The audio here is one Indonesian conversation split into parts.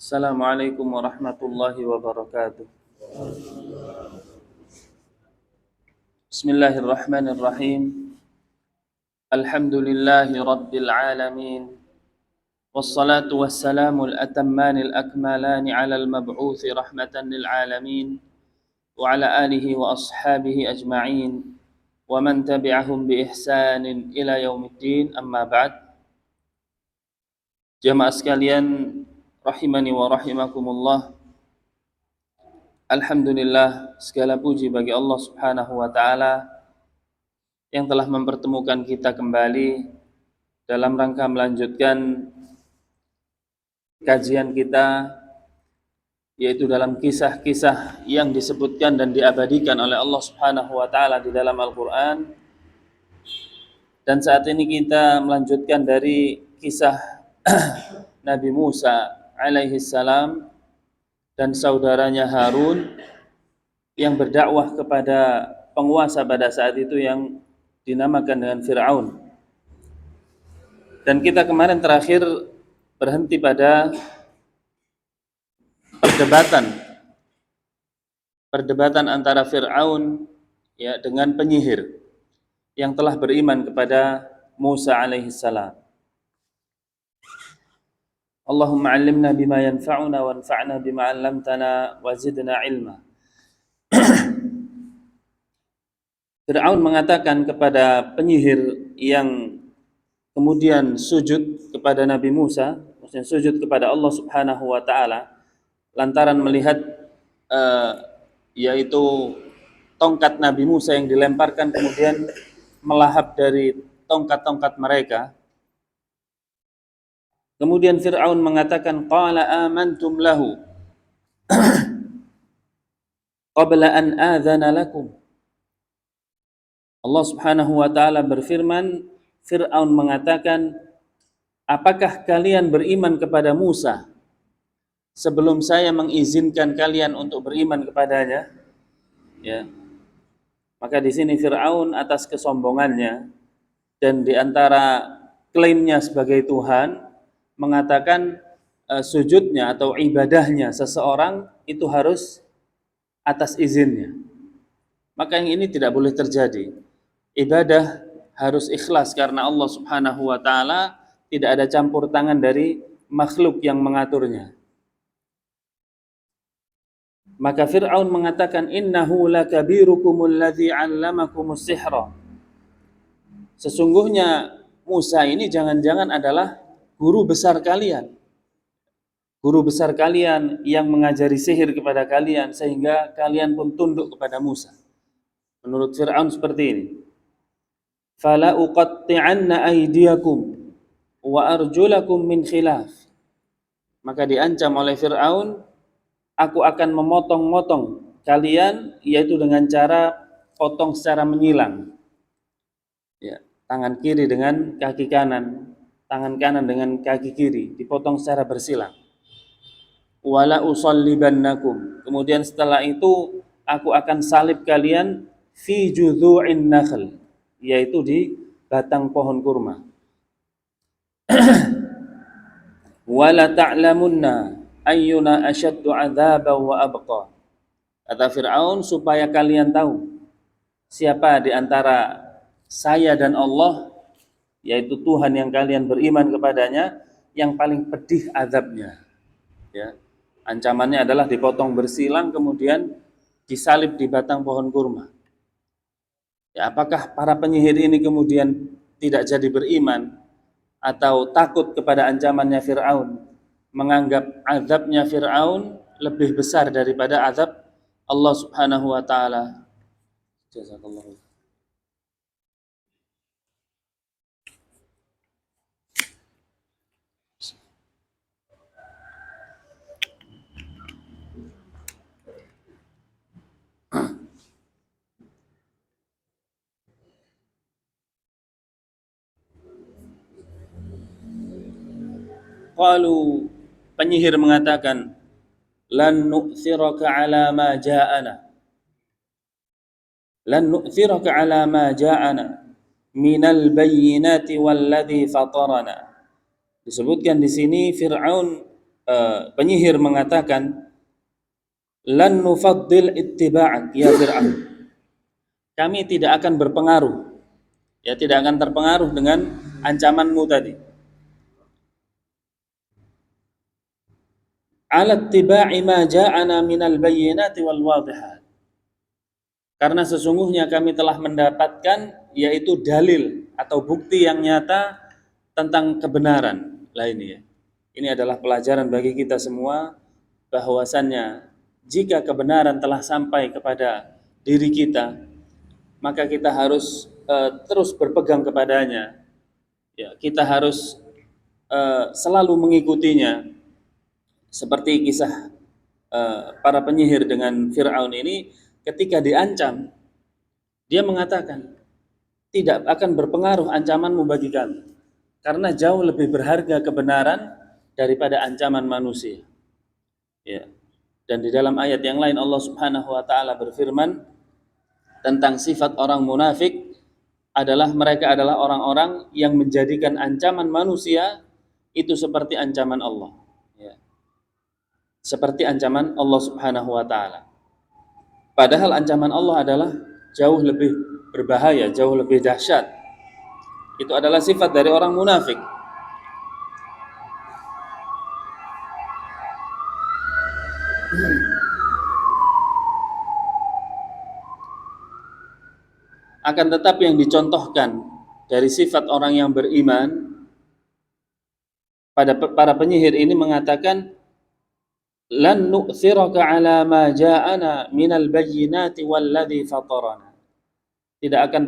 Assalamualaikum warahmatullahi wabarakatuh. Bismillahirrahmanirrahim. Alhamdulillahi rabbil alamin. Wassalatu wassalamu al-atammani al-akmalani ala al-mab'uthi rahmatan lil alamin wa ala alihi wa ashabihi ajma'in wa man tabi'ahum bi ihsanin ila yaumiddin, amma ba'd. Jamaah sekalian rahimani wa rahimakumullah. Alhamdulillah, segala puji bagi Allah Subhanahu wa ta'ala yang telah mempertemukan kita kembali dalam rangka melanjutkan kajian kita, yaitu dalam kisah-kisah yang disebutkan dan diabadikan oleh Allah Subhanahu wa ta'ala di dalam Al-Quran. Dan saat ini kita melanjutkan dari kisah Nabi Musa alaihi salam dan saudaranya Harun yang berdakwah kepada penguasa pada saat itu yang dinamakan dengan Fir'aun. Dan kita kemarin terakhir berhenti pada perdebatan antara Fir'aun dengan penyihir yang telah beriman kepada Musa alaihi salam. Allahumma 'allimna bima yanfa'una wanfa'na bima 'allamtana wa zidna 'ilma. Fir'aun mengatakan kepada penyihir yang kemudian sujud kepada Nabi Musa, maksudnya sujud kepada Allah Subhanahu wa ta'ala lantaran melihat yaitu tongkat Nabi Musa yang dilemparkan kemudian melahap dari tongkat-tongkat mereka. Kemudian Fir'aun mengatakan, qala amantum lahu qabla an adzana lakum. Allah Subhanahu wa ta'ala berfirman, Fir'aun mengatakan, apakah kalian beriman kepada Musa sebelum saya mengizinkan kalian untuk beriman kepadanya? Ya. Maka di sini Fir'aun atas kesombongannya dan di antara klaimnya sebagai Tuhan mengatakan sujudnya atau ibadahnya seseorang itu harus atas izinnya. Maka yang ini tidak boleh terjadi. Ibadah harus ikhlas karena Allah Subhanahu wa ta'ala, tidak ada campur tangan dari makhluk yang mengaturnya. Maka Fir'aun mengatakan, innahu lakabirukumul ladzi 'allamakumus sihra. Sesungguhnya Musa ini jangan-jangan adalah guru besar kalian. Guru besar kalian yang mengajari sihir kepada kalian sehingga kalian pun tunduk kepada Musa. Menurut Fir'aun seperti ini. Fala uqatti'anna aydiyakum wa arjulakum min khilaf. Maka diancam oleh Fir'aun, aku akan memotong-motong kalian, yaitu dengan cara potong secara menyilang. Ya, tangan kiri dengan kaki kanan, tangan kanan dengan kaki kiri, dipotong secara bersilang. Wala usallibannakum. Kemudian setelah itu aku akan salib kalian fi judhu'in nakhl, yaitu di batang pohon kurma. Wala ta'lamunna ayyuna asyaddu 'adzaban wa abqa. Kata Fir'aun, supaya kalian tahu siapa di antara saya dan Allah, yaitu Tuhan yang kalian beriman kepadanya, yang paling pedih azabnya. Ya. Ancamannya adalah dipotong bersilang kemudian disalib di batang pohon kurma. Ya, apakah para penyihir ini kemudian tidak jadi beriman atau takut kepada ancamannya Fir'aun, menganggap azabnya Fir'aun lebih besar daripada azab Allah Subhanahu wa ta'ala? Jazakallahu. Qalu, penyihir mengatakan, lan nu'thiraka ala ma ja'ana. Lan nu'thiraka ala ma ja'ana minal bayyinati walladzi fatarana. Disebutkan di sini Fir'aun penyihir mengatakan, lan nufaddil ittiba'ak ya Fir'aun. Kami tidak akan berpengaruh, ya tidak akan terpengaruh dengan ancamanmu tadi. Ala ittiba'i ma ja'ana minal bayyinati wal wadihat. Karena sesungguhnya kami telah mendapatkan yaitu dalil atau bukti yang nyata tentang kebenaran. Lah ini ya. Ini adalah pelajaran bagi kita semua bahwasannya jika kebenaran telah sampai kepada diri kita, maka kita harus terus berpegang kepadanya. Ya, kita harus selalu mengikutinya. Seperti kisah para penyihir dengan Fir'aun ini, ketika diancam, dia mengatakan, tidak akan berpengaruh ancamanmu bagi kami, karena jauh lebih berharga kebenaran daripada ancaman manusia. Ya. Dan di dalam ayat yang lain Allah Subhanahu wa taala berfirman tentang sifat orang munafik adalah mereka adalah orang-orang yang menjadikan ancaman manusia itu seperti ancaman Allah. Ya. Seperti ancaman Allah Subhanahu wa taala. Padahal ancaman Allah adalah jauh lebih berbahaya, jauh lebih dahsyat. Itu adalah sifat dari orang munafik. Akan tetapi yang dicontohkan dari sifat orang yang beriman pada para penyihir ini mengatakan, lan nu'thiraka ala ma ja'ana minal bayyinati walladhi fatarana. Tidak akan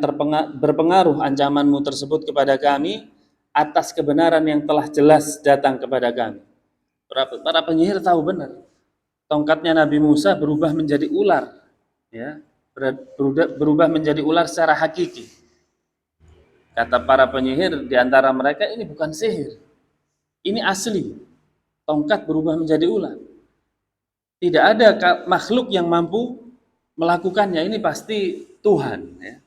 berpengaruh ancamanmu tersebut kepada kami atas kebenaran yang telah jelas datang kepada kami. Para penyihir tahu benar tongkatnya Nabi Musa berubah menjadi ular, ya, berubah menjadi ular secara hakiki. Kata para penyihir di antara mereka, ini bukan sihir, ini asli. Tongkat berubah menjadi ular. Tidak ada makhluk yang mampu melakukannya. Ini pasti Tuhan. Ya.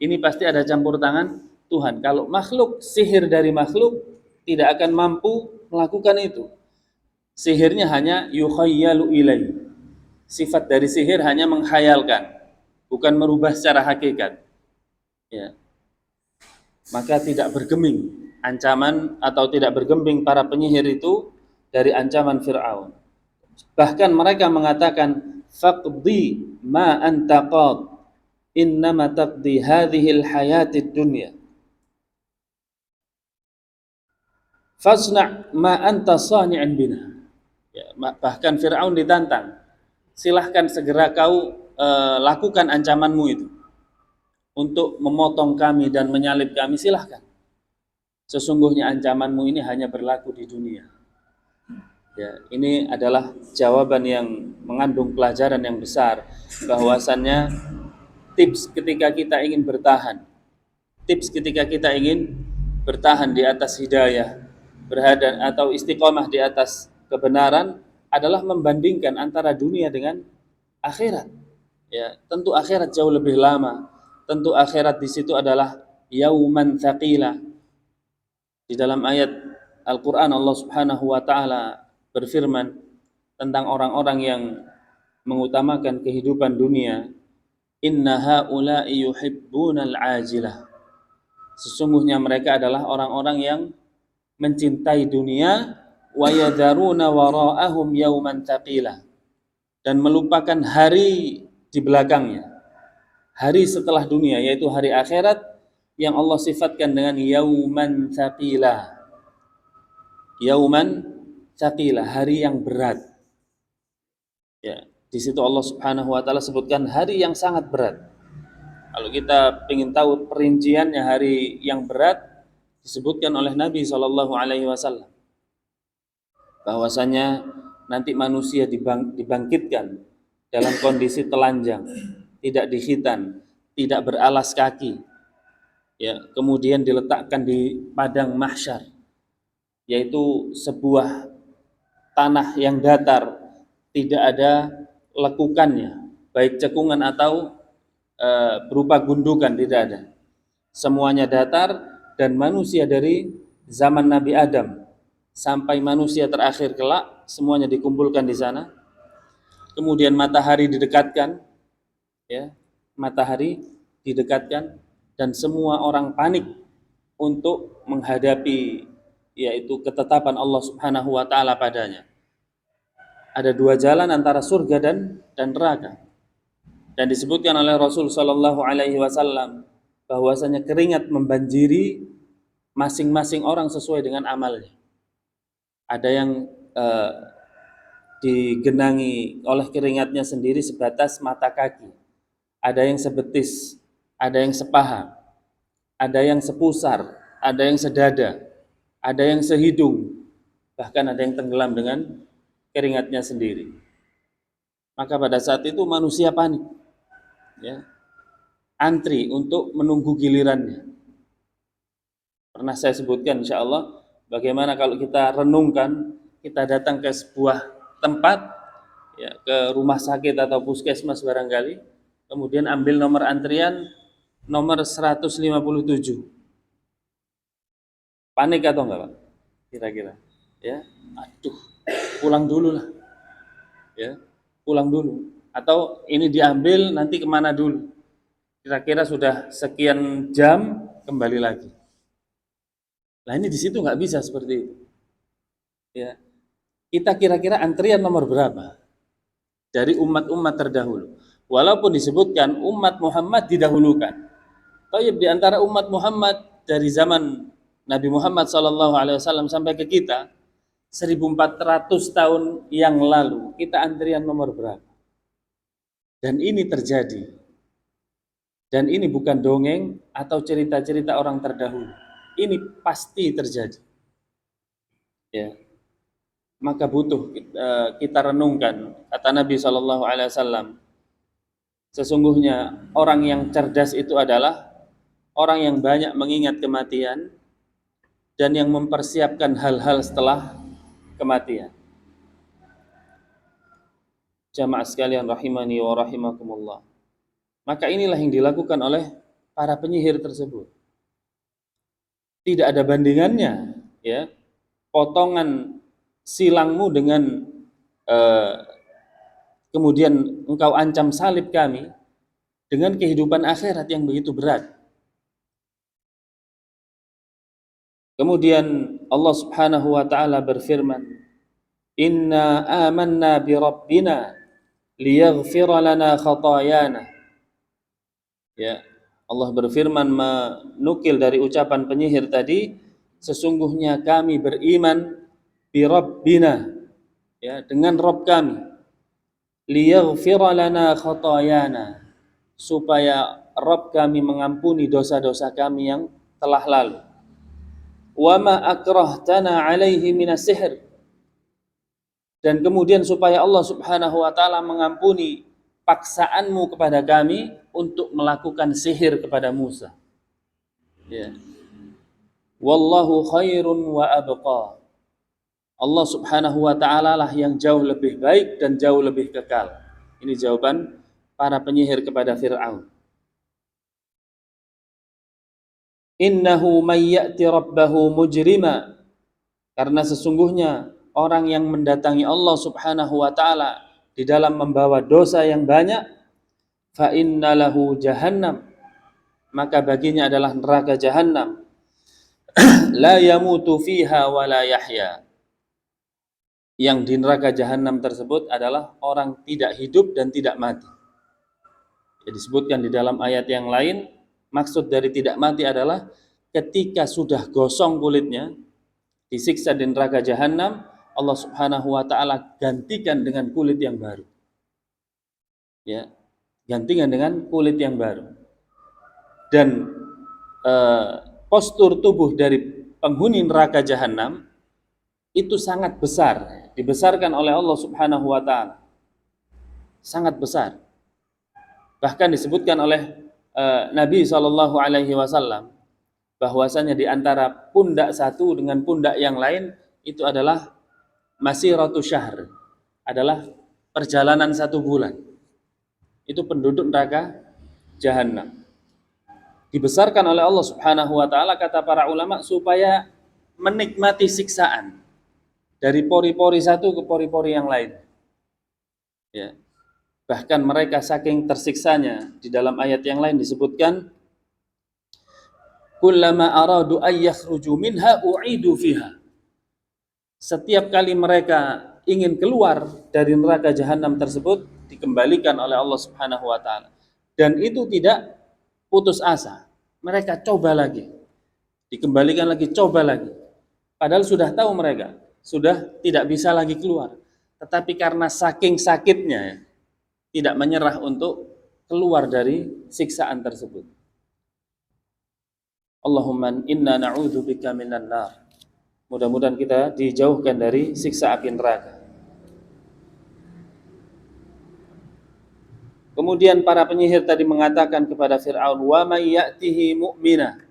Ini pasti ada campur tangan Tuhan. Kalau makhluk, sihir dari makhluk tidak akan mampu melakukan itu. Sihirnya hanya yukhayyalu ilai. Sifat dari sihir hanya menghayalkan, bukan merubah secara hakikat. Ya. Maka tidak bergeming ancaman atau tidak bergeming para penyihir itu dari ancaman Fir'aun. Bahkan mereka mengatakan, faqdi ma anta qad, innama taqdi hadhil hayatid dunya, fasna' ma anta sani'an bina. Ya, bahkan Fir'aun ditantang, silahkan segera kau lakukan ancamanmu itu untuk memotong kami dan menyalib kami, silahkan. Sesungguhnya ancamanmu ini hanya berlaku di dunia. Ya, ini adalah jawaban yang mengandung pelajaran yang besar, bahwasannya tips ketika kita ingin bertahan, di atas hidayah, berada atau istiqomah di atas kebenaran adalah membandingkan antara dunia dengan akhirat. Ya, tentu akhirat jauh lebih lama. Tentu akhirat di situ adalah yauman tsaqila. Di dalam ayat Al-Qur'an Allah Subhanahu wa taala berfirman tentang orang-orang yang mengutamakan kehidupan dunia, inna haula'i yuhibbunal ajilah. Sesungguhnya mereka adalah orang-orang yang mencintai dunia, wa yadharuna wara'ahum yauman tsaqila, dan melupakan hari di belakangnya, hari setelah dunia, yaitu hari akhirat yang Allah sifatkan dengan yauman tsaqila. Yauman tsaqila, hari yang berat. Ya, di situ Allah Subhanahu wa taala sebutkan hari yang sangat berat. Kalau kita ingin tahu perinciannya hari yang berat, disebutkan oleh Nabi SAW bahwasanya nanti manusia dibangkitkan dalam kondisi telanjang, tidak dikhitan, tidak beralas kaki, ya, kemudian diletakkan di padang mahsyar, yaitu sebuah tanah yang datar, tidak ada lekukannya, baik cekungan atau berupa gundukan, tidak ada. Semuanya datar, dan manusia dari zaman Nabi Adam sampai manusia terakhir kelak semuanya dikumpulkan di sana. Kemudian matahari didekatkan, ya, matahari didekatkan dan semua orang panik untuk menghadapi yaitu ketetapan Allah Subhanahu wa taala padanya. Ada dua jalan antara surga dan neraka. Dan disebutkan oleh Rasul sallallahu alaihi wasallam bahwasanya keringat membanjiri masing-masing orang sesuai dengan amalnya. Ada yang digenangi oleh keringatnya sendiri sebatas mata kaki. Ada yang sebetis, ada yang sepaha, ada yang sepusar, ada yang sedada, ada yang sehidung, bahkan ada yang tenggelam dengan keringatnya sendiri. Maka pada saat itu manusia panik, ya, antri untuk menunggu gilirannya. Pernah saya sebutkan insya Allah, bagaimana kalau kita renungkan, kita datang ke sebuah tempat, ya, ke rumah sakit atau puskesmas barangkali, kemudian ambil nomor antrian nomor 157. Panik atau enggak, Pak? Kira-kira, ya, aduh, pulang dulu lah, ya, pulang dulu. Atau ini diambil nanti kemana dulu? Kira-kira sudah sekian jam kembali lagi. Nah ini di situ nggak bisa seperti itu. Ya, kita kira-kira antrian nomor berapa dari umat-umat terdahulu? Walaupun disebutkan umat Muhammad didahulukan. Tapi di antara umat Muhammad dari zaman Nabi Muhammad SAW sampai ke kita 1400 tahun yang lalu, kita antrian nomor berapa? Dan ini terjadi. Dan ini bukan dongeng atau cerita-cerita orang terdahulu. Ini pasti terjadi. Ya. Maka butuh kita renungkan kata Nabi SAW. Sesungguhnya orang yang cerdas itu adalah orang yang banyak mengingat kematian dan yang mempersiapkan hal-hal setelah kematian. Jamaah sekalian rahimani wa rahimakumullah. Maka inilah yang dilakukan oleh para penyihir tersebut. Tidak ada bandingannya, ya, potongan silangmu dengan kemudian engkau ancam salib kami dengan kehidupan akhirat yang begitu berat. Kemudian Allah Subhanahu wa taala berfirman, "Inna amanna bi rabbina liyaghfira lana khatayana." Ya, Allah berfirman menukil dari ucapan penyihir tadi, sesungguhnya kami beriman bi rabbina, ya, dengan Rabb kami, liyaghfira lana khatayana, supaya Rabb kami mengampuni dosa-dosa kami yang telah lalu. Wa ma akrahtana alaihi minas sihr, dan kemudian supaya Allah Subhanahu wa taala mengampuni paksaanmu kepada kami untuk melakukan sihir kepada Musa. Ya. Wallahu khairun wa abqa. Allah Subhanahu wa taala lah yang jauh lebih baik dan jauh lebih kekal. Ini jawaban para penyihir kepada Fir'aun. Innahu may ya'ti rabbahu mujrima, karena sesungguhnya orang yang mendatangi Allah Subhanahu wa taala di dalam membawa dosa yang banyak, fa inna lahu jahannam, maka baginya adalah neraka jahannam, la yamutu fiha wa la yahya. Yang di neraka jahannam tersebut adalah orang tidak hidup dan tidak mati. Ya, disebutkan di dalam ayat yang lain, maksud dari tidak mati adalah ketika sudah gosong kulitnya, disiksa di neraka jahannam, Allah Subhanahu wa taala gantikan dengan kulit yang baru. Ya, gantikan dengan kulit yang baru. Dan postur tubuh dari penghuni neraka jahannam itu sangat besar, dibesarkan oleh Allah Subhanahu wa taala. Sangat besar. Bahkan disebutkan oleh Nabi sallallahu alaihi wasallam bahwasanya di antara pundak satu dengan pundak yang lain itu adalah masiratu syahr, adalah perjalanan 1 bulan. Itu penduduk neraka jahannam. Dibesarkan oleh Allah Subhanahu wa taala, kata para ulama, supaya menikmati siksaan. dari pori-pori satu ke pori-pori yang lain. Ya. Bahkan mereka saking tersiksanya, di dalam ayat yang lain disebutkan, kullama aradu ay yakhruju minha u'idu fiha. Setiap kali mereka ingin keluar dari neraka jahanam tersebut, dikembalikan oleh Allah Subhanahu wa taala. Dan itu tidak putus asa. Mereka coba lagi. Dikembalikan lagi, coba lagi. Padahal sudah tahu mereka, sudah tidak bisa lagi keluar. Tetapi karena saking sakitnya, tidak menyerah untuk keluar dari siksaan tersebut. Allahumma inna na'udzubika minan nar. Mudah-mudahan kita dijauhkan dari siksa api neraka. Kemudian para penyihir tadi mengatakan kepada Fir'aun, wa may ya'tihi mu'mina,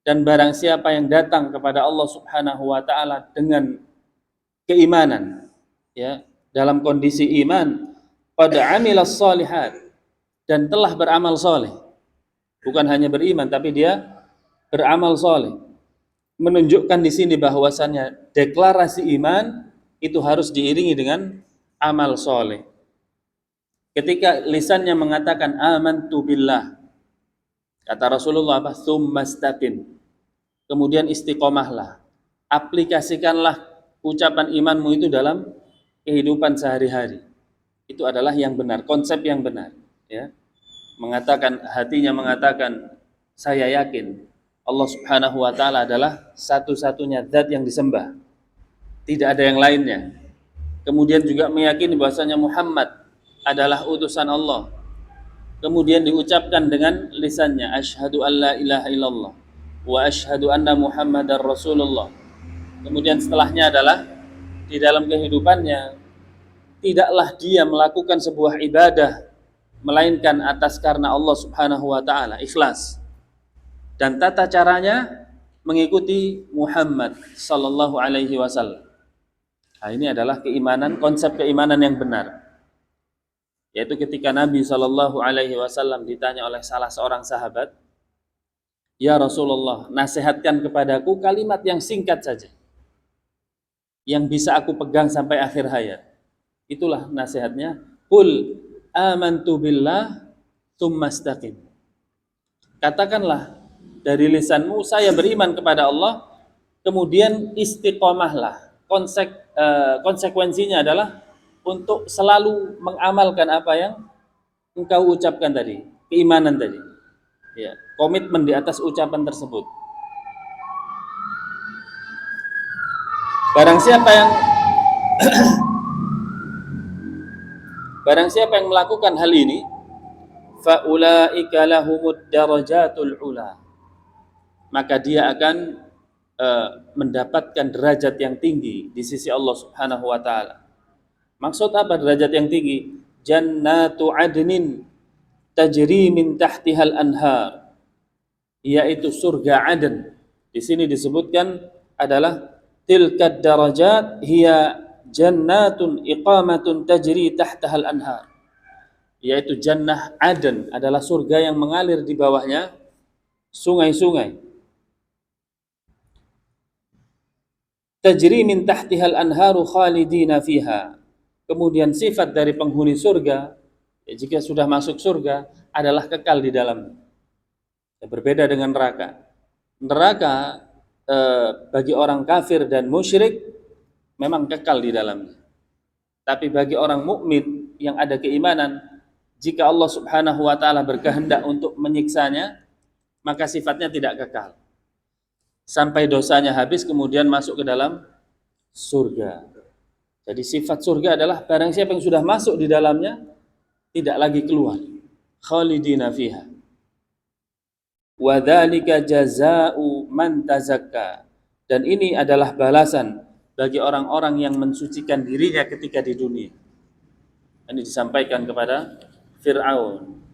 dan barang siapa yang datang kepada Allah Subhanahu wa taala dengan keimanan, ya, dalam kondisi iman, qad 'amilas shalihat, dan telah beramal soleh. Bukan hanya beriman, tapi dia beramal soleh. Menunjukkan di sini bahwasannya deklarasi iman itu harus diiringi dengan amal soleh. Ketika lisannya mengatakan amantu billah, kata Rasulullah apa? Tsumastaqim. Kemudian istiqomahlah. Aplikasikanlah ucapan imanmu itu dalam kehidupan sehari-hari. Itu adalah yang benar, konsep yang benar, ya. Mengatakan, hatinya mengatakan, saya yakin Allah Subhanahu wa taala adalah satu-satunya zat yang disembah. Tidak ada yang lainnya. Kemudian juga meyakini bahwasanya Muhammad adalah utusan Allah. Kemudian diucapkan dengan lisannya, asyhadu an la ilaha illallah wa asyhadu anna Muhammadar Rasulullah. Kemudian setelahnya adalah di dalam kehidupannya tidaklah dia melakukan sebuah ibadah melainkan atas karena Allah Subhanahu wa taala, ikhlas. Dan tata caranya mengikuti Muhammad sallallahu alaihi wasallam. Nah, ini adalah keimanan, konsep keimanan yang benar. Yaitu ketika Nabi sallallahu alaihi wasallam ditanya oleh salah seorang sahabat, "Ya Rasulullah, nasihatkan kepadaku kalimat yang singkat saja, yang bisa aku pegang sampai akhir hayat." Itulah nasihatnya, "Qul amantu billah tsumastaqim." Katakanlah dari lisanmu, saya beriman kepada Allah, kemudian istiqomahlah. Konsekuensinya adalah untuk selalu mengamalkan apa yang engkau ucapkan tadi, keimanan tadi. Ya, komitmen di atas ucapan tersebut. Barang siapa yang melakukan hal ini, fa ulaika lahumud darajatul ula, maka dia akan mendapatkan derajat yang tinggi di sisi Allah Subhanahu wa taala. Maksud apa derajat yang tinggi? Jannatu adnin tajri min tahtihal anhar, yaitu surga Aden. Di sini disebutkan adalah tilkad darajat hiya jannatun iqamatun tajri tahtahal anhar, yaitu jannah Aden adalah surga yang mengalir di bawahnya sungai-sungai. Tajri min tahtihal anharu khalidina fiha. Kemudian sifat dari penghuni surga, ya, jika sudah masuk surga adalah kekal di dalamnya. Ya, berbeda dengan neraka. Neraka bagi orang kafir dan musyrik memang kekal di dalamnya. Tapi bagi orang mukmin yang ada keimanan, jika Allah Subhanahu wa taala berkehendak untuk menyiksanya, maka sifatnya tidak kekal. Sampai dosanya habis kemudian masuk ke dalam surga. Jadi sifat surga adalah barang siapa yang sudah masuk di dalamnya tidak lagi keluar. Khalidina fiha. Wa dzalika jazaa'u man tazakka. Dan ini adalah balasan bagi orang-orang yang mensucikan dirinya ketika di dunia. Ini disampaikan kepada Fir'aun.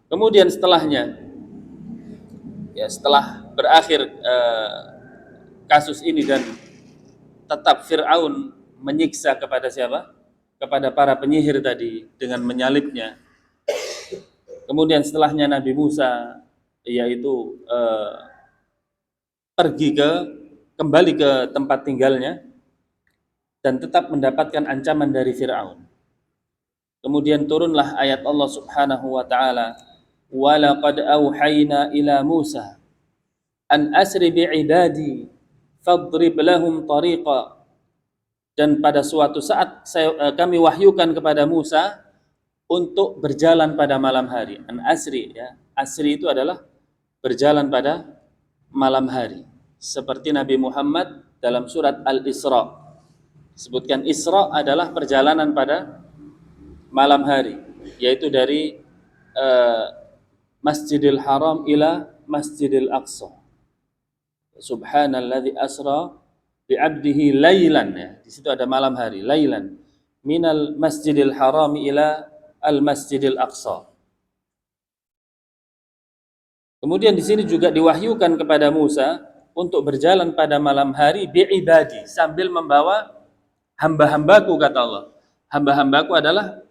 Kemudian setelahnya, ya, setelah berakhir kasus ini dan tetap Fir'aun menyiksa kepada siapa? Kepada para penyihir tadi dengan menyalibnya. Kemudian setelahnya Nabi Musa yaitu pergi ke kembali ke tempat tinggalnya dan tetap mendapatkan ancaman dari Fir'aun. Kemudian turunlah ayat Allah Subhanahu wa taala, "Wa laqad auhayna ila Musa an asri bi'ibadi fadrib lahum tariqa." Dan pada suatu saat kami wahyukan kepada Musa untuk berjalan pada malam hari. An asri, ya. Asri itu adalah berjalan pada malam hari. Seperti Nabi Muhammad dalam surat Al-Isra. Sebutkan Isra adalah perjalanan pada malam hari, yaitu dari Masjidil Haram ila Masjidil Aqsa. Subhanalladzi asra bi'abdihi lailan, ya. Di situ ada malam hari, lailan minal Masjidil Haram ila al Masjidil Aqsa. Kemudian di sini juga diwahyukan kepada Musa untuk berjalan pada malam hari bi'ibadi, sambil membawa hamba-hambaku, kata Allah. Hamba-hambaku adalah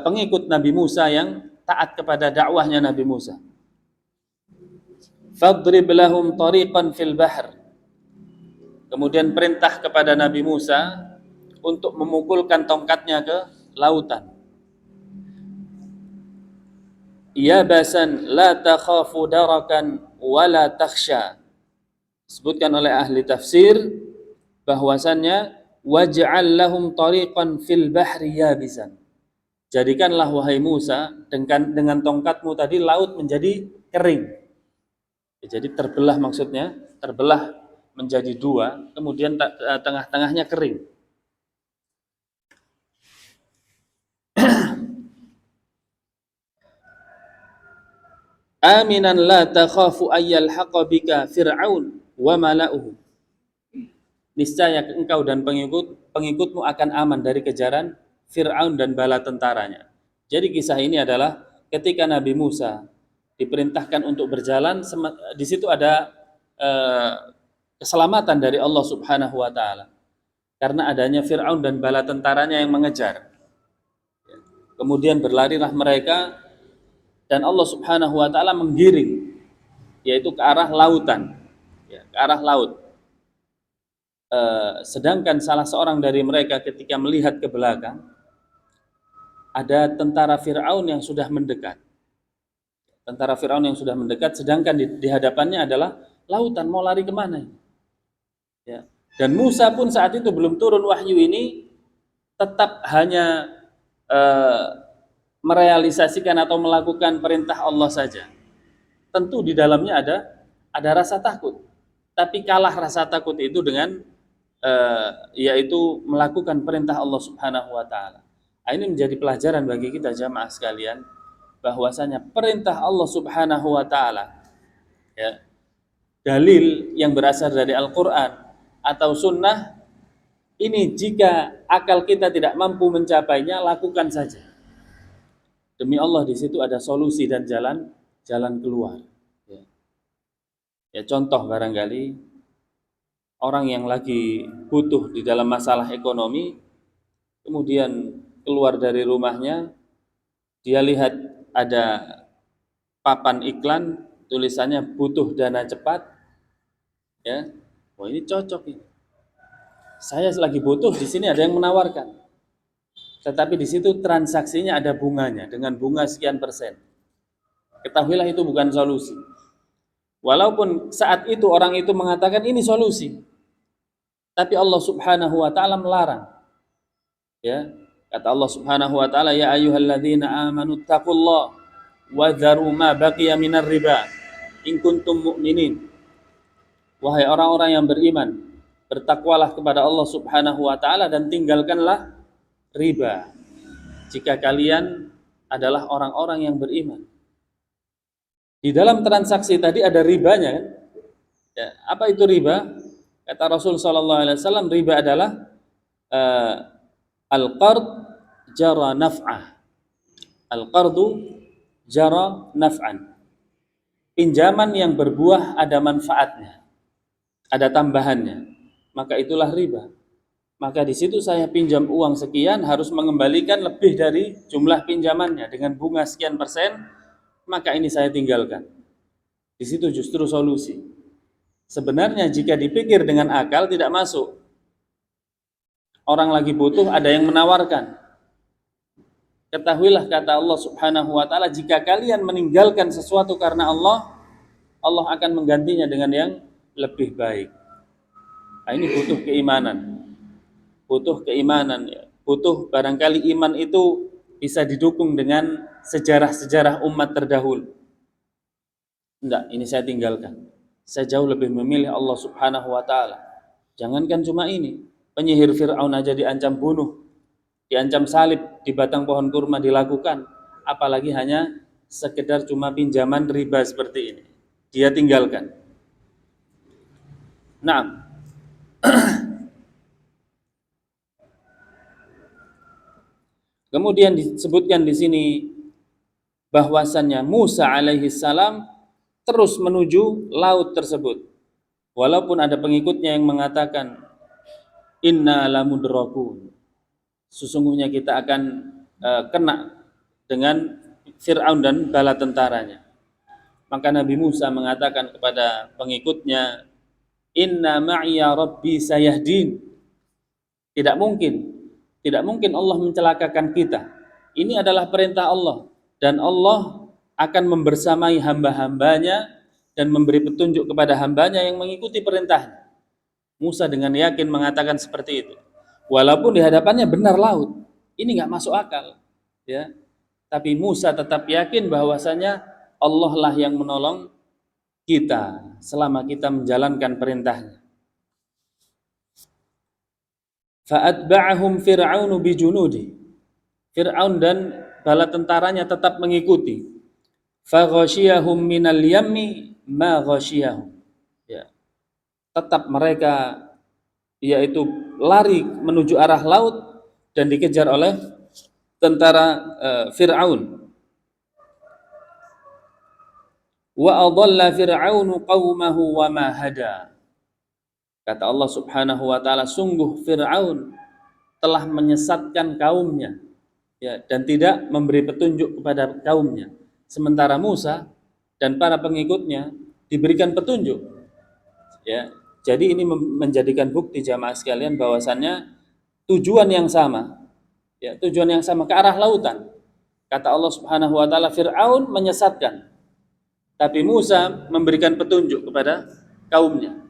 pengikut Nabi Musa yang taat kepada dakwahnya Nabi Musa. Fadrib lahum tariqan fil bahr. Kemudian perintah kepada Nabi Musa untuk memukulkan tongkatnya ke lautan. Yabasan la takhafu darakan wa la takhsha. Disebutkan oleh ahli tafsir bahwasannya waj'al lahum tariqan fil bahri yabisan. Jadikanlah wahai Musa dengan tongkatmu tadi laut menjadi kering. Jadi terbelah, maksudnya terbelah menjadi dua, kemudian tengah-tengahnya kering. Aminan la takhafu ayyal haqabika fir'aun wa mala'uhu. Niscaya engkau dan pengikutmu akan aman dari kejaran Fir'aun dan bala tentaranya. Jadi kisah ini adalah ketika Nabi Musa diperintahkan untuk berjalan, di situ ada keselamatan dari Allah Subhanahu wa taala. Karena adanya Fir'aun dan bala tentaranya yang mengejar. Kemudian berlarilah mereka dan Allah Subhanahu wa taala menggiring, yaitu ke arah lautan, ya, ke arah laut. Sedangkan salah seorang dari mereka ketika melihat ke belakang, ada tentara Fir'aun yang sudah mendekat. Tentara Fir'aun yang sudah mendekat, sedangkan di hadapannya adalah lautan. Mau lari kemana? Ya. Dan Musa pun saat itu belum turun wahyu ini, tetap hanya merealisasikan atau melakukan perintah Allah saja. Tentu di dalamnya ada rasa takut, tapi kalah rasa takut itu dengan yaitu melakukan perintah Allah Subhanahu wa taala. Ini menjadi pelajaran bagi kita jamaah sekalian, bahwasanya perintah Allah Subhanahu wa taala, ya, dalil yang berasal dari Al-Qur'an atau sunnah, ini jika akal kita tidak mampu mencapainya, lakukan saja. Demi Allah, di situ ada solusi dan jalan keluar. Ya, contoh barangkali orang yang lagi butuh di dalam masalah ekonomi, kemudian keluar dari rumahnya, dia lihat ada papan iklan, tulisannya butuh dana cepat, ya, wah ini cocok ini. Saya lagi butuh, di sini ada yang menawarkan, tetapi di situ transaksinya ada bunganya dengan bunga sekian persen. Ketahuilah itu bukan solusi. Walaupun saat itu orang itu mengatakan ini solusi, tapi Allah Subhanahu wa taala melarang. Ya, kata Allah Subhanahu wa taala, ya ayyuhalladzina amanu taqullaha wa dharu ma baqiya minar riba in kuntum mu'minin. Wahai orang-orang yang beriman, bertakwalah kepada Allah Subhanahu wa taala dan tinggalkanlah riba jika kalian adalah orang-orang yang beriman. Di dalam transaksi tadi ada ribanya, kan? Ya, apa itu riba? Kata Rasul sallallahu alaihi wasallam, riba adalah al-qard jara naf'ah. Al-qardu jara naf'an. Pinjaman yang berbuah ada manfaatnya, ada tambahannya, maka itulah riba. Maka di situ saya pinjam uang sekian, harus mengembalikan lebih dari jumlah pinjamannya dengan bunga sekian persen, maka ini saya tinggalkan. Di situ justru solusi. Sebenarnya jika dipikir dengan akal tidak masuk. Orang lagi butuh, ada yang menawarkan. Ketahuilah kata Allah Subhanahu wa taala, jika kalian meninggalkan sesuatu karena Allah, Allah akan menggantinya dengan yang lebih baik. Nah, ini butuh keimanan. Butuh keimanan ya. Butuh barangkali iman itu bisa didukung dengan sejarah-sejarah umat terdahulu. Enggak, ini saya tinggalkan. Saya jauh lebih memilih Allah Subhanahu wa taala. Jangankan cuma ini, penyihir Fir'aun aja diancam bunuh, diancam salib di batang pohon kurma dilakukan, apalagi hanya sekedar cuma pinjaman riba seperti ini. Dia tinggalkan. Nah, kemudian disebutkan di sini bahwasannya Musa alaihi salam terus menuju laut tersebut. Walaupun ada pengikutnya yang mengatakan inna lamudrakun. Sesungguhnya kita akan kena dengan Fir'aun dan bala tentaranya. Maka Nabi Musa mengatakan kepada pengikutnya, inna ma'iya rabbi sayahdin. Tidak mungkin Allah mencelakakan kita. Ini adalah perintah Allah, dan Allah akan membersamai hamba-hambanya dan memberi petunjuk kepada hambanya yang mengikuti perintahnya. Musa dengan yakin mengatakan seperti itu. Walaupun di hadapannya benar laut, ini nggak masuk akal, ya. Tapi Musa tetap yakin bahwasanya Allah lah yang menolong kita selama kita menjalankan perintahnya. Fa'atba'ahum Fir'aunu bijunudi. Fir'aun dan bala tentaranya tetap mengikuti. Faghashiyahum minal yammi ma ghashiyahum. Ya. Tetap mereka yaitu lari menuju arah laut dan dikejar oleh tentara Fir'aun. Wa adalla Fir'aunu qaumahu wa ma hada. Kata Allah Subhanahu wa taala, sungguh Fir'aun telah menyesatkan kaumnya, ya, dan tidak memberi petunjuk kepada kaumnya. Sementara Musa dan para pengikutnya diberikan petunjuk. Ya. Jadi ini menjadikan bukti jamaah sekalian bahwasannya tujuan yang sama, ya, tujuan yang sama ke arah lautan. Kata Allah Subhanahu wa taala, Fir'aun menyesatkan, tapi Musa memberikan petunjuk kepada kaumnya.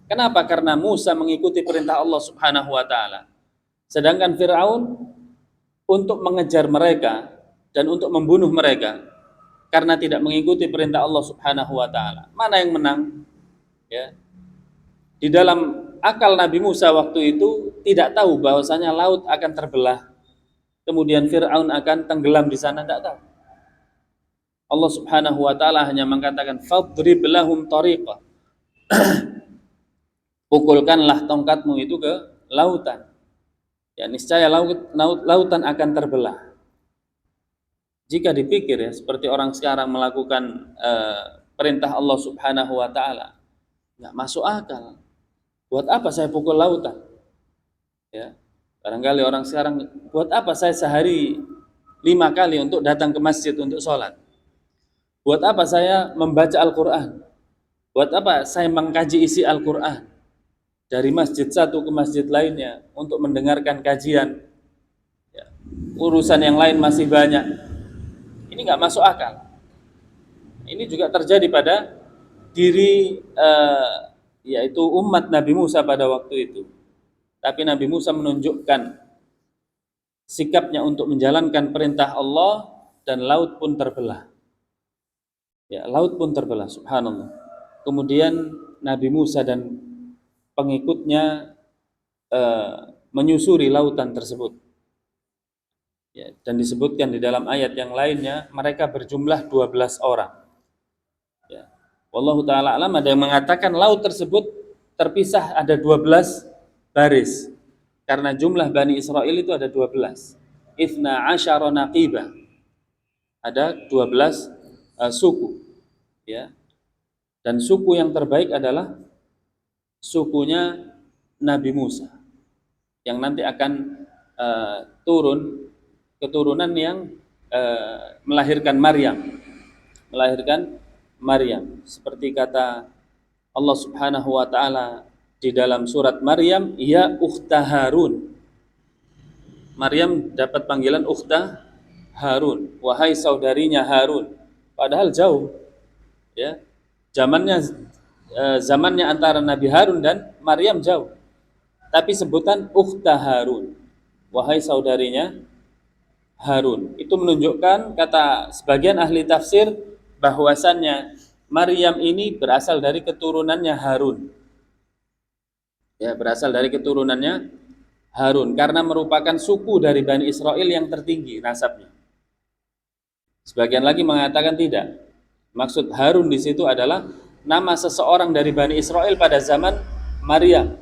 Kenapa? Karena Musa mengikuti perintah Allah Subhanahu wa taala. Sedangkan Fir'aun untuk mengejar mereka dan untuk membunuh mereka karena tidak mengikuti perintah Allah Subhanahu wa taala. Mana yang menang? Ya. Di dalam akal Nabi Musa waktu itu tidak tahu bahwasanya laut akan terbelah. Kemudian Fir'aun akan tenggelam di sana, tidak tahu. Allah Subhanahu wa taala hanya mengatakan fadrib lahum tariqah. Pukulkanlah tongkatmu itu ke lautan. Ya, niscaya lautan akan terbelah. Jika dipikir ya, seperti orang sekarang melakukan perintah Allah Subhanahu wa taala, nggak masuk akal. Buat apa saya pukul lautan? Ya, barangkali orang sekarang, buat apa saya sehari 5 kali untuk datang ke masjid untuk sholat? Buat apa saya membaca Al-Quran? Buat apa saya mengkaji isi Al-Quran? Dari masjid satu ke masjid lainnya untuk mendengarkan kajian, ya, urusan yang lain masih banyak. Ini nggak masuk akal. Ini juga terjadi pada diri yaitu umat Nabi Musa pada waktu itu. Tapi Nabi Musa menunjukkan sikapnya untuk menjalankan perintah Allah dan laut pun terbelah. Ya, laut pun terbelah, subhanallah. Kemudian Nabi Musa dan pengikutnya menyusuri lautan tersebut. Ya, dan disebutkan di dalam ayat yang lainnya mereka berjumlah 12 orang. Ya. Wallahu taala alam, ada yang mengatakan laut tersebut terpisah ada 12 baris. Karena jumlah Bani Israel itu ada 12. Ithna asyara naqibah. Ada 12 suku. Ya. Dan suku yang terbaik adalah sukunya Nabi Musa yang nanti akan turun keturunan yang melahirkan Maryam seperti kata Allah Subhanahu wa taala di dalam surat Maryam, ya ukhta Harun. Maryam dapat panggilan ukhta Harun, wahai saudarinya Harun. Padahal jauh, ya. Zamannya antara Nabi Harun dan Maryam jauh. Tapi sebutan ukhta Harun, wahai saudarinya Harun. Itu menunjukkan, kata sebagian ahli tafsir, bahwasannya Maryam ini berasal dari keturunannya Harun. Ya, berasal dari keturunannya Harun karena merupakan suku dari Bani Israel yang tertinggi nasabnya. Sebagian lagi mengatakan tidak. Maksud Harun di situ adalah nama seseorang dari Bani Israel pada zaman Maryam,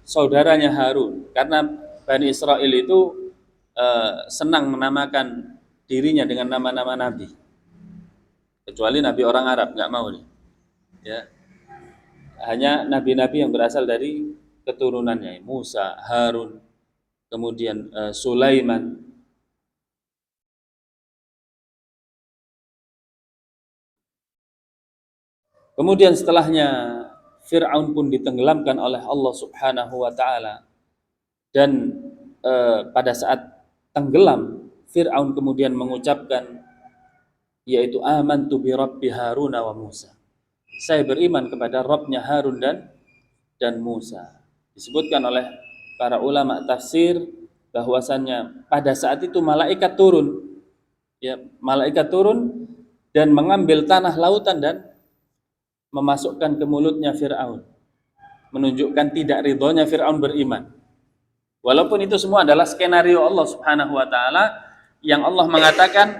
saudaranya Harun. Karena Bani Israel itu senang menamakan dirinya dengan nama-nama nabi. Kecuali nabi orang Arab, nggak mau nih. Ya. Hanya nabi-nabi yang berasal dari keturunannya, Musa, Harun, kemudian Sulaiman. Kemudian setelahnya Fir'aun pun ditenggelamkan oleh Allah Subhanahu wa taala. Dan pada saat tenggelam, Fir'aun kemudian mengucapkan, yaitu amantu bi rabbi Harun wa Musa. Saya beriman kepada Rabbnya Harun dan Musa. Disebutkan oleh para ulama tafsir bahwasannya pada saat itu malaikat turun. Ya, malaikat turun dan mengambil tanah lautan dan memasukkan ke mulutnya Fir'aun, menunjukkan tidak ridhonya Fir'aun beriman. Walaupun itu semua adalah skenario Allah Subhanahu wa taala, yang Allah mengatakan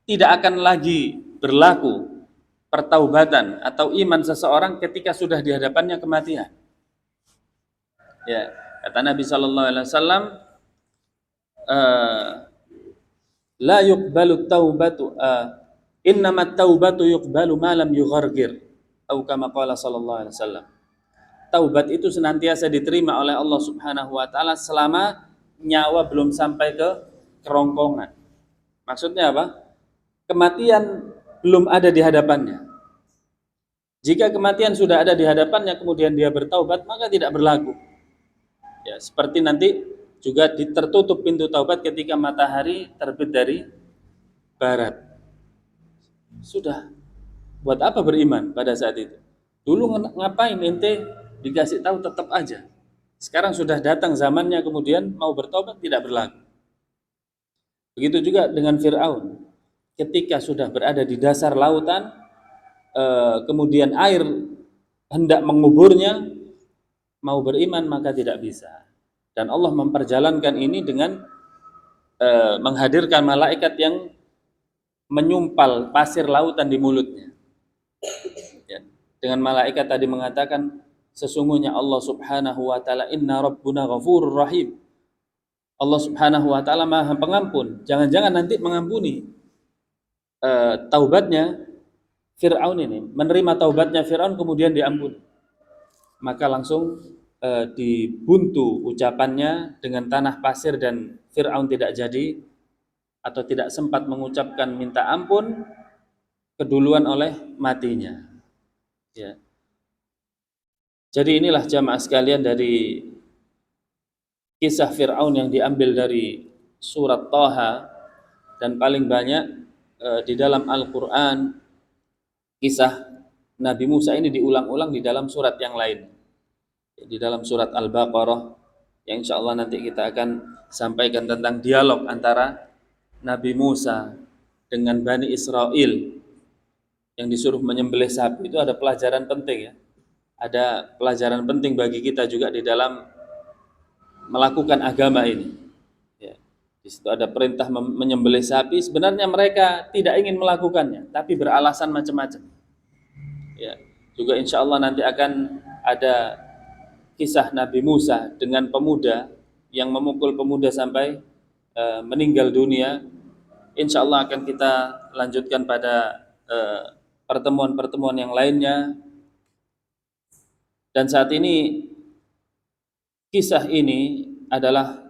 tidak akan lagi berlaku pertaubatan atau iman seseorang ketika sudah di hadapannya kematian. Ya, kata Nabi sallallahu alaihi wasallam, la yuqbalu taubatu innamat taubatu yuqbalu ma lam yughargir. Atau kama qala sallallahu alaihi wasallam. Taubat itu senantiasa diterima oleh Allah Subhanahu wa taala selama nyawa belum sampai ke kerongkongan. Maksudnya apa? Kematian belum ada di hadapannya. Jika kematian sudah ada di hadapannya kemudian dia bertaubat, maka tidak berlaku. Ya, seperti nanti juga tertutup pintu taubat ketika matahari terbit dari barat. Sudah. Buat apa beriman pada saat itu? Dulu ngapain ente dikasih tahu tetap aja. Sekarang sudah datang zamannya kemudian mau bertobat tidak berlaku. Begitu juga dengan Fir'aun. Ketika sudah berada di dasar lautan, kemudian air hendak menguburnya, mau beriman maka tidak bisa. Dan Allah memperjalankan ini dengan menghadirkan malaikat yang menyumpal pasir lautan di mulutnya. Ya. Dengan malaikat tadi mengatakan, sesungguhnya Allah Subhanahu wa taala, inna rabbuna ghafurur rahim. Allah Subhanahu wa taala Maha Pengampun. Jangan-jangan nanti mengampuni taubatnya Fir'aun ini, menerima taubatnya Fir'aun kemudian diampuni. Maka langsung dibuntu ucapannya dengan tanah pasir dan Fir'aun tidak jadi atau tidak sempat mengucapkan minta ampun keduluan oleh matinya. Ya. Jadi inilah jamaah sekalian dari kisah Fir'aun yang diambil dari surat Thaha, dan paling banyak di dalam Al-Quran kisah Nabi Musa ini diulang-ulang di dalam surat yang lain. Di dalam surat Al-Baqarah yang insya Allah nanti kita akan sampaikan tentang dialog antara Nabi Musa dengan Bani Israel yang disuruh menyembelih sapi. Itu ada pelajaran penting ya. Ada pelajaran penting bagi kita juga di dalam melakukan agama ini. Ya. Di situ ada perintah menyembelih sapi. Sebenarnya mereka tidak ingin melakukannya, tapi beralasan macam-macam. Ya. Juga insya Allah nanti akan ada kisah Nabi Musa dengan pemuda yang memukul pemuda sampai meninggal dunia. Insya Allah akan kita lanjutkan pada pertemuan-pertemuan yang lainnya. Dan saat ini kisah ini adalah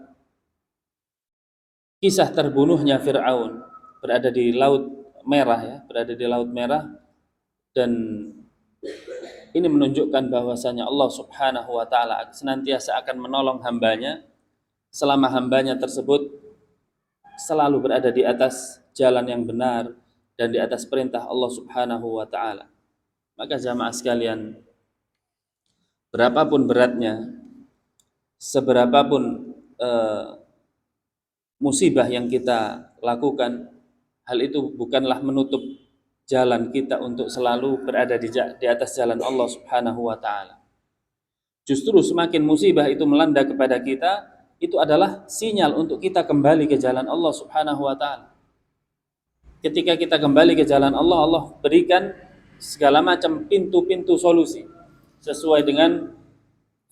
kisah terbunuhnya Fir'aun, berada di Laut Merah ya, berada di Laut Merah, dan Ini menunjukkan bahwasanya Allah Subhanahu wa taala senantiasa akan menolong hambanya selama hambanya tersebut selalu berada di atas jalan yang benar dan di atas perintah Allah Subhanahu wa taala. Maka jamaah sekalian, berapapun beratnya, seberapapun musibah yang kita lakukan, hal itu bukanlah menutup jalan kita untuk selalu berada di atas jalan Allah Subhanahu wa taala. Justru semakin musibah itu melanda kepada kita, itu adalah sinyal untuk kita kembali ke jalan Allah Subhanahu wa taala. Ketika kita kembali ke jalan Allah, Allah berikan segala macam pintu-pintu solusi sesuai dengan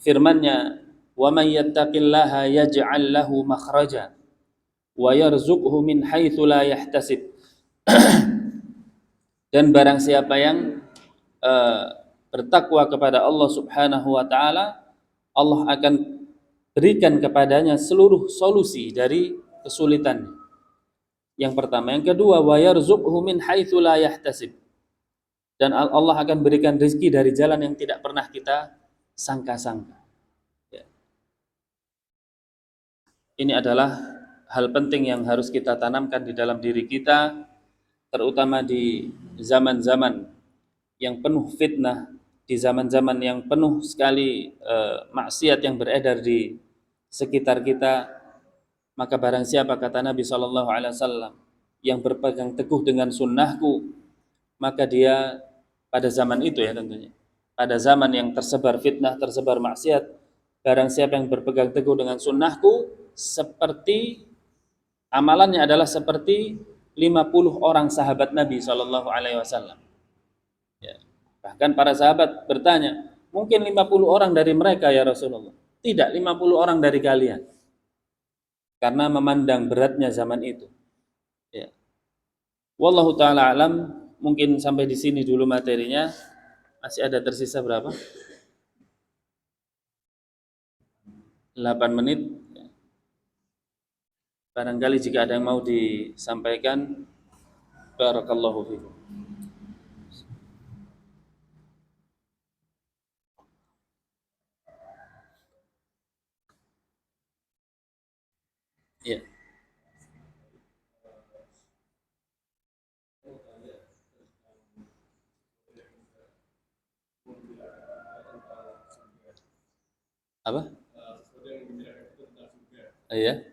firman-Nya, "Wa may yattaqillaha yaj'al lahu makhraja wa yarzuqhu min haitsu la yahtasib." Dan barang siapa yang bertakwa kepada Allah Subhanahu wa taala, Allah akan berikan kepadanya seluruh solusi dari kesulitan. Yang pertama, yang kedua, wa yarzuqhu min haitsu la yahtasib. Dan Allah akan berikan rezeki dari jalan yang tidak pernah kita sangka-sangka. Ya. Ini adalah hal penting yang harus kita tanamkan di dalam diri kita, terutama di zaman-zaman yang penuh fitnah, di zaman-zaman yang penuh sekali maksiat yang beredar di sekitar kita. Maka barang siapa, kata Nabi SAW, yang berpegang teguh dengan sunnahku, maka dia pada zaman itu ya tentunya, pada zaman yang tersebar fitnah, tersebar maksiat, barang siapa yang berpegang teguh dengan sunnahku, seperti amalannya adalah seperti 50 orang sahabat Nabi SAW. Ya. Bahkan para sahabat bertanya, mungkin 50 orang dari mereka ya Rasulullah. Tidak, 50 orang dari kalian. Karena memandang beratnya zaman itu. Ya. Wallahu ta'ala alam, mungkin sampai di sini dulu materinya. Masih ada tersisa berapa? 8 menit. Barangkali jika ada yang mau disampaikan, barakallahu fikum. Ya. Apa? Iya.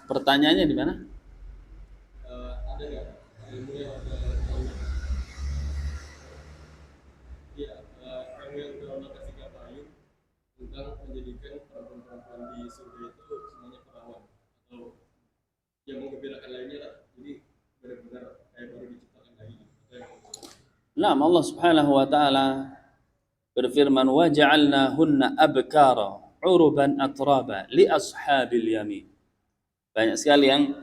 Pertanyaannya di mana? Ada nggak ilmu yang Allah kasih payung tentang menjadikan perempuan-perempuan di surga itu semuanya perawan atau yang membedakan lainnya lah. Jadi benar-benar kayak baru diciptakan lagi. Nah, Allah Subhanahu wa taala berfirman, wa ja'alnahunna abkara uruban atraba li ashabil yamin. Banyak sekali yang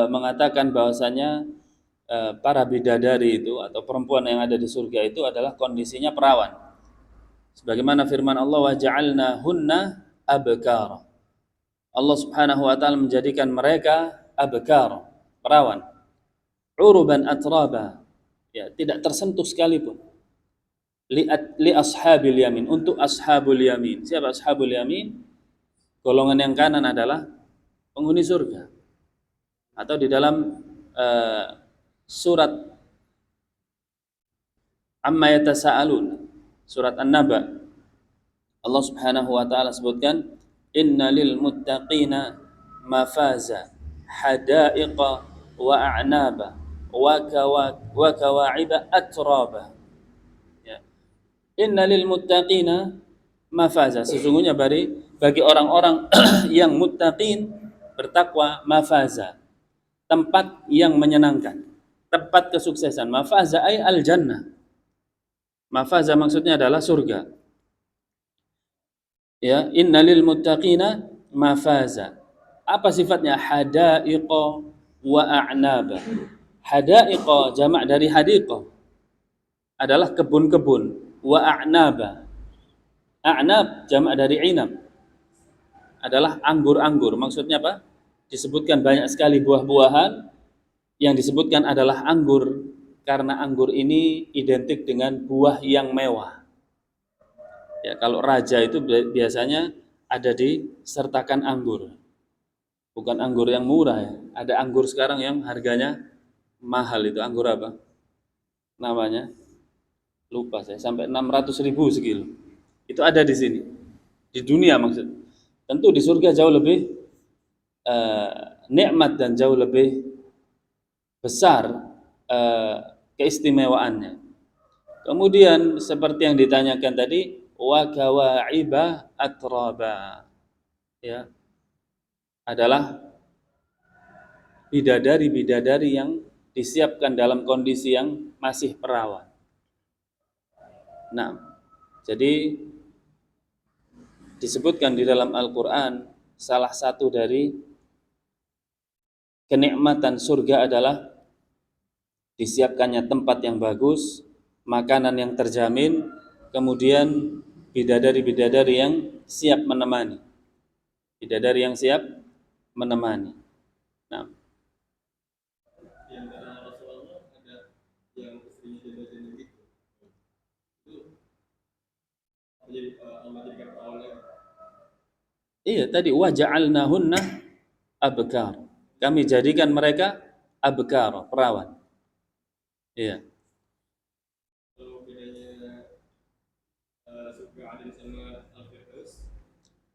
mengatakan bahwasanya para bidadari itu atau perempuan yang ada di surga itu adalah kondisinya perawan. Sebagaimana firman Allah, wa ja'alnahunna abkara. Allah Subhanahu wa taala menjadikan mereka abkar, perawan. Uruban atraba. Ya, tidak tersentuh sekalipun. Li ashabil yamin, untuk ashabul yamin. Siapa ashabul yamin? Golongan yang kanan adalah penghuni surga. Atau di dalam surat Amma yatasaalun, surat An-Naba, Allah Subhanahu wa taala sebutkan, Inna lil muttaqina mafaza hadaiqa wa a'naba wa kawa'iba atraba. Ya. Inna lil muttaqina mafaza, sesungguhnya bagi orang-orang yang muttaqin, bertakwa, mafaza, tempat yang menyenangkan, tempat kesuksesan. Mafaza ay al jannah. Mafaza maksudnya adalah surga. Ya, innalil muttaqina mafaza. Apa sifatnya? Hadaiqa wa a'naba. Hadaiqa jamak dari hadiqah, adalah kebun-kebun. Wa a'naba. A'nab jamak dari inab, adalah anggur-anggur. Maksudnya apa? Disebutkan banyak sekali buah-buahan, yang disebutkan adalah anggur karena anggur ini identik dengan buah yang mewah. Ya, kalau raja itu biasanya ada disertakan anggur. Bukan anggur yang murah ya. Ada anggur sekarang yang harganya mahal, itu anggur apa? Namanya lupa saya, sampai 600.000 sekilo. Itu ada di sini. Di dunia maksud. Tentu di surga jauh lebih nikmat dan jauh lebih besar keistimewaannya. Kemudian seperti yang ditanyakan tadi, wa kawa'iba atraba, ya, adalah bidadari-bidadari yang disiapkan dalam kondisi yang masih perawan. Nah, jadi disebutkan di dalam Al-Quran, salah satu dari kenikmatan surga adalah disiapkannya tempat yang bagus, makanan yang terjamin, kemudian bidadari-bidadari yang siap menemani. Bidadari yang siap menemani. Nah, iya tadi waja'alnahunna abkar. Kami jadikan mereka abkar, perawan. Iya.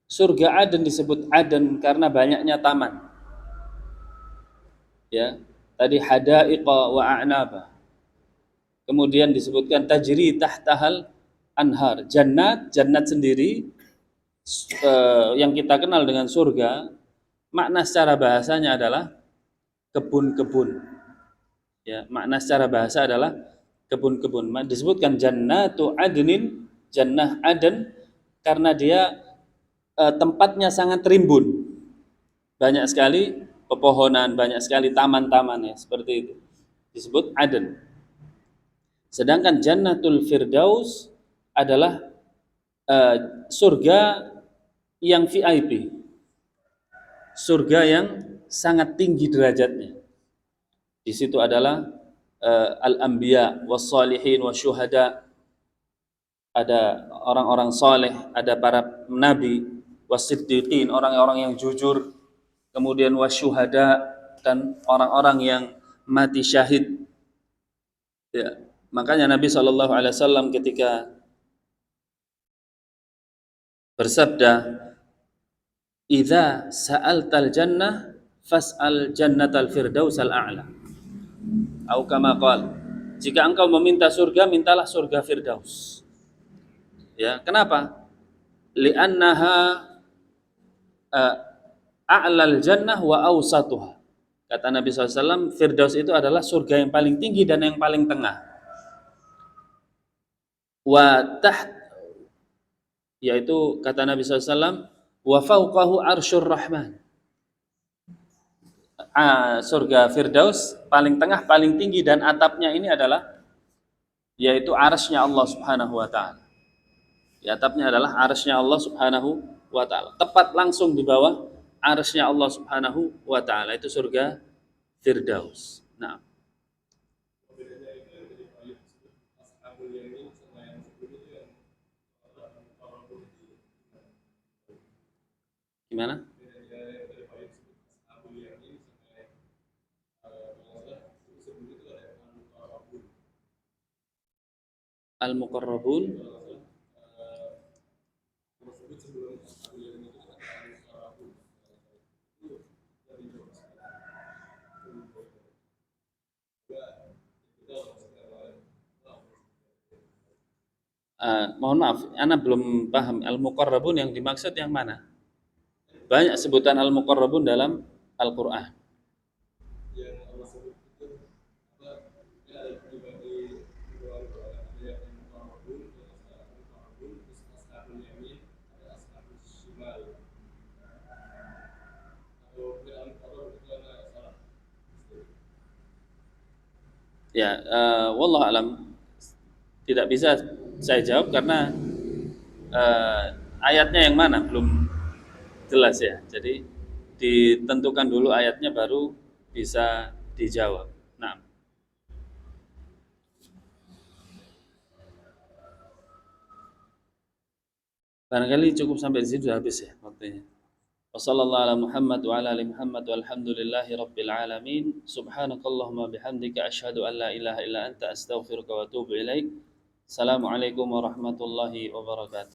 Surga Aden disebut Aden karena banyaknya taman. Ya, tadi hadaiqa wa a'naba. Kemudian disebutkan tajri tahtahal anhar. Jannat sendiri yang kita kenal dengan surga, makna secara bahasanya adalah kebun-kebun. Ya, makna secara bahasa adalah kebun-kebun. Disebutkan jannatu adnin, jannah Aden, karena dia tempatnya sangat rimbun. Banyak sekali pepohonan, banyak sekali taman-taman, ya, seperti itu. Disebut Aden. Sedangkan Jannatul Firdaus adalah surga yang VIP. Surga yang sangat tinggi derajatnya. Di situ adalah al-anbiya was-salihin wasyuhada, ada orang-orang saleh, ada para nabi, was-siddiqin, orang-orang yang jujur, kemudian wasyuhada, dan orang-orang yang mati syahid. Ya, makanya Nabi SAW ketika bersabda, "Idza sa'altal jannah fas'al jannatal firdausal a'la." Atau kama qala, jika engkau meminta surga, mintalah surga Firdaus. Ya, kenapa? Li'annaha a'lal jannah wa awsatuha. Kata Nabi SAW, Firdaus itu adalah surga yang paling tinggi dan yang paling tengah. Wa taht, yaitu kata Nabi SAW, wa fauqahu arsyur rahman. Surga Firdaus paling tengah, paling tinggi, dan atapnya ini adalah, yaitu arsy-Nya Allah Subhanahu wa taala. Di atapnya adalah arsy-Nya Allah Subhanahu wa taala. Tepat langsung di bawah arsy-Nya Allah Subhanahu wa taala, itu surga Firdaus. Nah, gimana? Al-Muqarrabun. Mohon maaf, ana belum paham al-muqarrabun yang dimaksud yang mana? Banyak sebutan al-muqarrabun dalam Al-Qur'an. Ya, wallahu alam, tidak bisa saya jawab karena eh, ayatnya yang mana belum jelas ya. Jadi ditentukan dulu ayatnya baru bisa dijawab. Nah, barangkali cukup sampai di situ, sudah habis ya waktunya. Wassallallahu ala Muhammad wa ala ali Muhammad walhamdulillahi rabbil alamin. Subhanakallahumma bihamdika asyhadu an la ilaha illa anta astaghfiruka wa atubu ilaik. Assalamualaikum warahmatullahi wabarakatuh.